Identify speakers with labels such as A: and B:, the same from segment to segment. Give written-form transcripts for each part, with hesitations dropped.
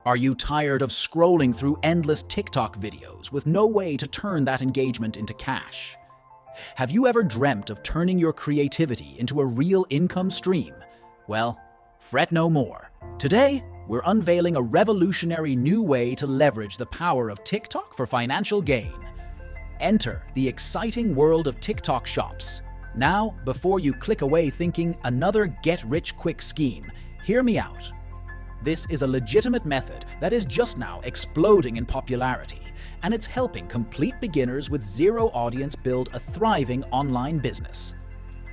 A: Are you tired of scrolling through endless TikTok videos with no way to turn that engagement into cash? Have you ever dreamt of turning your creativity into a real income stream? Well, fret no more. Today, we're unveiling a revolutionary new way to leverage the power of TikTok for financial gain. Enter the exciting world of TikTok Shops. Now, before you click away thinking another get-rich-quick scheme, hear me out. This is a legitimate method that is just now exploding in popularity, and it's helping complete beginners with zero audience build a thriving online business.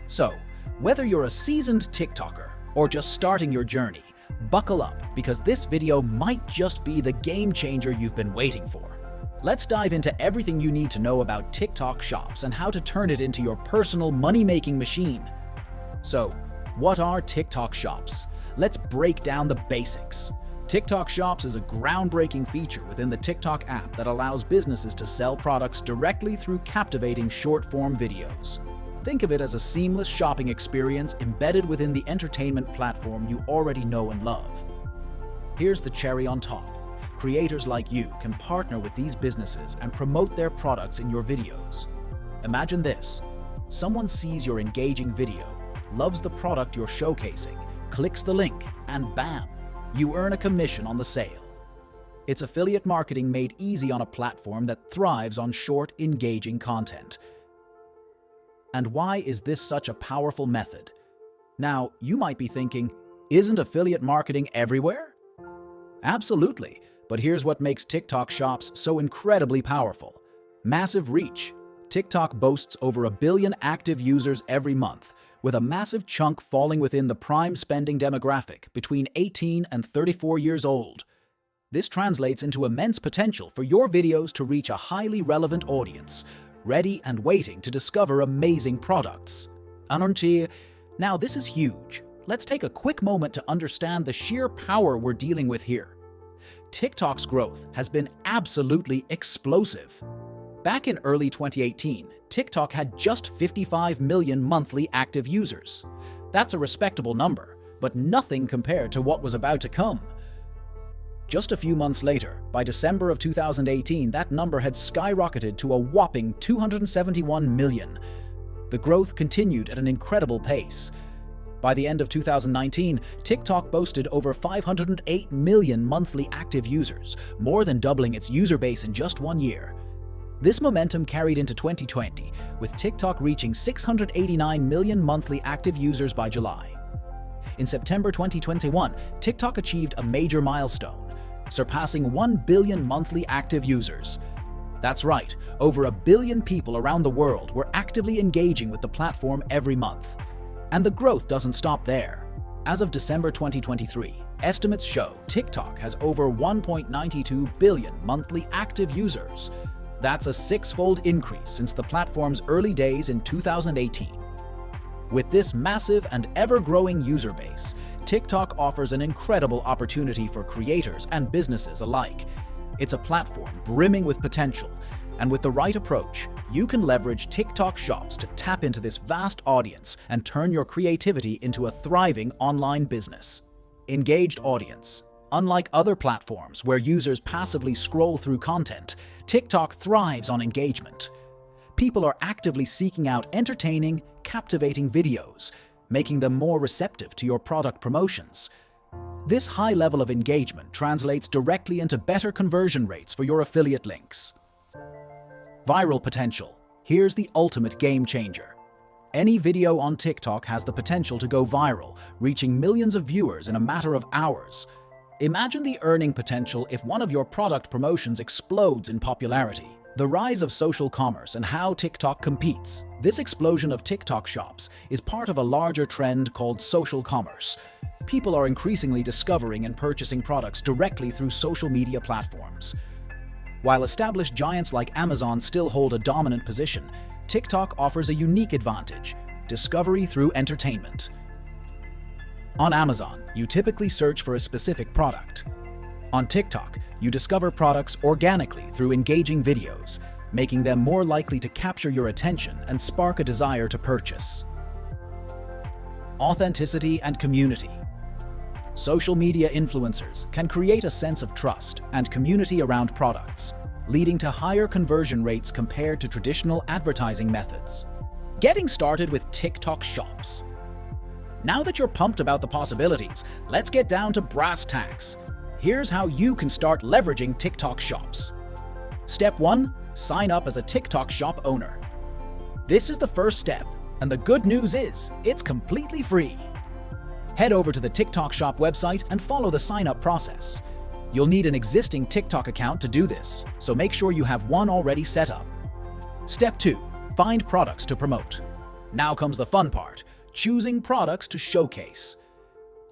A: So, whether you're a seasoned TikToker or just starting your journey, buckle up because this video might just be the game changer you've been waiting for. Let's dive into everything you need to know about TikTok Shops and how to turn it into your personal money-making machine. So, what are TikTok Shops? Let's break down the basics. TikTok Shops is a groundbreaking feature within the TikTok app that allows businesses to sell products directly through captivating short-form videos. Think of it as a seamless shopping experience embedded within the entertainment platform you already know and love. Here's the cherry on top. Creators like you can partner with these businesses and promote their products in your videos. Imagine this. Someone sees your engaging video, loves the product you're showcasing, clicks the link, and bam, you earn a commission on the sale. It's affiliate marketing made easy on a platform that thrives on short, engaging content. And why is this such a powerful method? Now, you might be thinking, isn't affiliate marketing everywhere? Absolutely, but here's what makes TikTok Shops so incredibly powerful. Massive reach. TikTok boasts over 1 billion active users every month, with a massive chunk falling within the prime spending demographic between 18 and 34 years old. This translates into immense potential for your videos to reach a highly relevant audience, ready and waiting to discover amazing products. Now this is huge. Let's take a quick moment to understand the sheer power we're dealing with here. TikTok's growth has been absolutely explosive. Back in early 2018, TikTok had just 55 million monthly active users. That's a respectable number, but nothing compared to what was about to come. Just a few months later, by December of 2018, that number had skyrocketed to a whopping 271 million. The growth continued at an incredible pace. By the end of 2019, TikTok boasted over 508 million monthly active users, more than doubling its user base in just 1 year. This momentum carried into 2020, with TikTok reaching 689 million monthly active users by July. In September 2021, TikTok achieved a major milestone, surpassing 1 billion monthly active users. That's right, over 1 billion people around the world were actively engaging with the platform every month. And the growth doesn't stop there. As of December 2023, estimates show TikTok has over 1.92 billion monthly active users. That's a 6-fold increase since the platform's early days in 2018. With this massive and ever-growing user base, TikTok offers an incredible opportunity for creators and businesses alike. It's a platform brimming with potential, and with the right approach, you can leverage TikTok Shops to tap into this vast audience and turn your creativity into a thriving online business. Engaged audience. Unlike other platforms where users passively scroll through content, TikTok thrives on engagement. People are actively seeking out entertaining, captivating videos, making them more receptive to your product promotions. This high level of engagement translates directly into better conversion rates for your affiliate links. Viral potential. Here's the ultimate game changer. Any video on TikTok has the potential to go viral, reaching millions of viewers in a matter of hours. Imagine the earning potential if one of your product promotions explodes in popularity. The rise of social commerce and how TikTok competes. This explosion of TikTok Shops is part of a larger trend called social commerce. People are increasingly discovering and purchasing products directly through social media platforms. While established giants like Amazon still hold a dominant position, TikTok offers a unique advantage: discovery through entertainment. On Amazon, you typically search for a specific product. On TikTok, you discover products organically through engaging videos, making them more likely to capture your attention and spark a desire to purchase. Authenticity and community. Social media influencers can create a sense of trust and community around products, leading to higher conversion rates compared to traditional advertising methods. Getting started with TikTok Shops. Now that you're pumped about the possibilities, let's get down to brass tacks. Here's how you can start leveraging TikTok Shops. Step 1. Sign up as a TikTok Shop owner. This is the first step, and the good news is, it's completely free. Head over to the TikTok Shop website and follow the sign-up process. You'll need an existing TikTok account to do this, so make sure you have one already set up. Step 2. Find products to promote. Now comes the fun part, choosing products to showcase.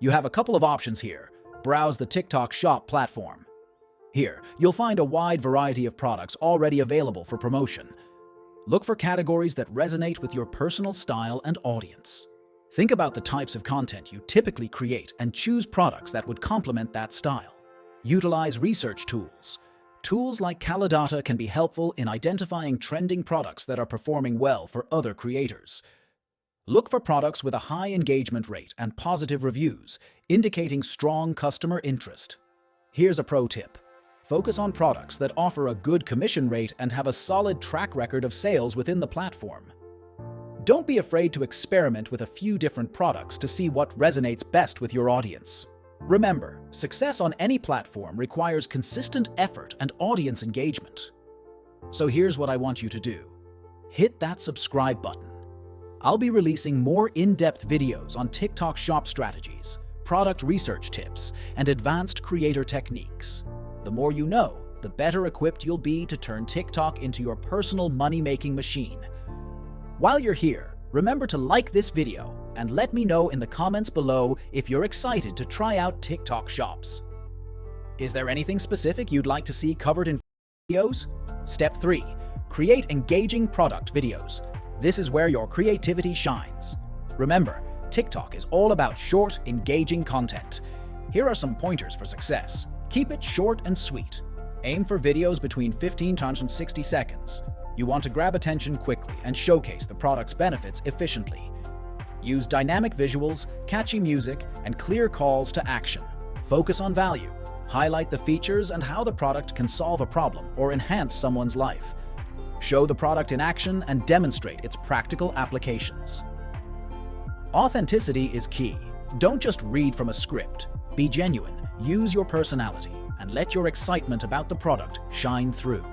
A: You have a couple of options here. Browse the TikTok Shop platform. Here, you'll find a wide variety of products already available for promotion. Look for categories that resonate with your personal style and audience. Think about the types of content you typically create and choose products that would complement that style. Utilize research tools. Tools like Calidata can be helpful in identifying trending products that are performing well for other creators. Look for products with a high engagement rate and positive reviews, indicating strong customer interest. Here's a pro tip. Focus on products that offer a good commission rate and have a solid track record of sales within the platform. Don't be afraid to experiment with a few different products to see what resonates best with your audience. Remember, success on any platform requires consistent effort and audience engagement. So here's what I want you to do. Hit that subscribe button. I'll be releasing more in-depth videos on TikTok Shop strategies, product research tips, and advanced creator techniques. The more you know, the better equipped you'll be to turn TikTok into your personal money-making machine. While you're here, remember to like this video and let me know in the comments below if you're excited to try out TikTok Shops. Is there anything specific you'd like to see covered in videos? Step 3. Create engaging product videos. This is where your creativity shines. Remember, TikTok is all about short, engaging content. Here are some pointers for success. Keep it short and sweet. Aim for videos between 15 and 60 seconds. You want to grab attention quickly and showcase the product's benefits efficiently. Use dynamic visuals, catchy music, and clear calls to action. Focus on value. Highlight the features and how the product can solve a problem or enhance someone's life. Show the product in action and demonstrate its practical applications. Authenticity is key. Don't just read from a script. Be genuine. Use your personality and let your excitement about the product shine through.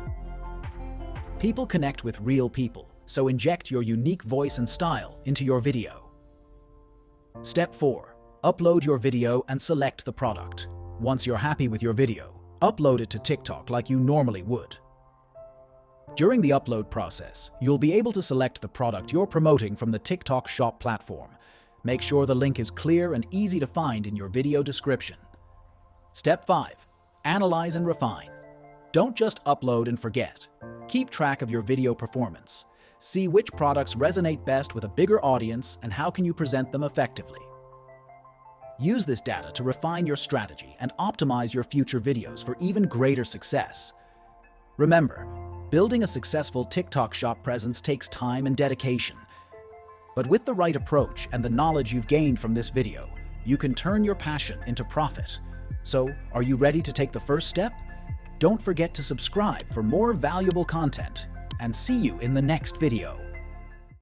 A: People connect with real people, so inject your unique voice and style into your video. Step 4. Upload your video and select the product. Once you're happy with your video, upload it to TikTok like you normally would. During the upload process, you'll be able to select the product you're promoting from the TikTok Shop platform. Make sure the link is clear and easy to find in your video description. Step 5. Analyze and refine. Don't just upload and forget. Keep track of your video performance. See which products resonate best with a bigger audience and how can you present them effectively. Use this data to refine your strategy and optimize your future videos for even greater success. Remember, building a successful TikTok Shop presence takes time and dedication. But with the right approach and the knowledge you've gained from this video, you can turn your passion into profit. So, are you ready to take the first step? Don't forget to subscribe for more valuable content, and see you in the next video.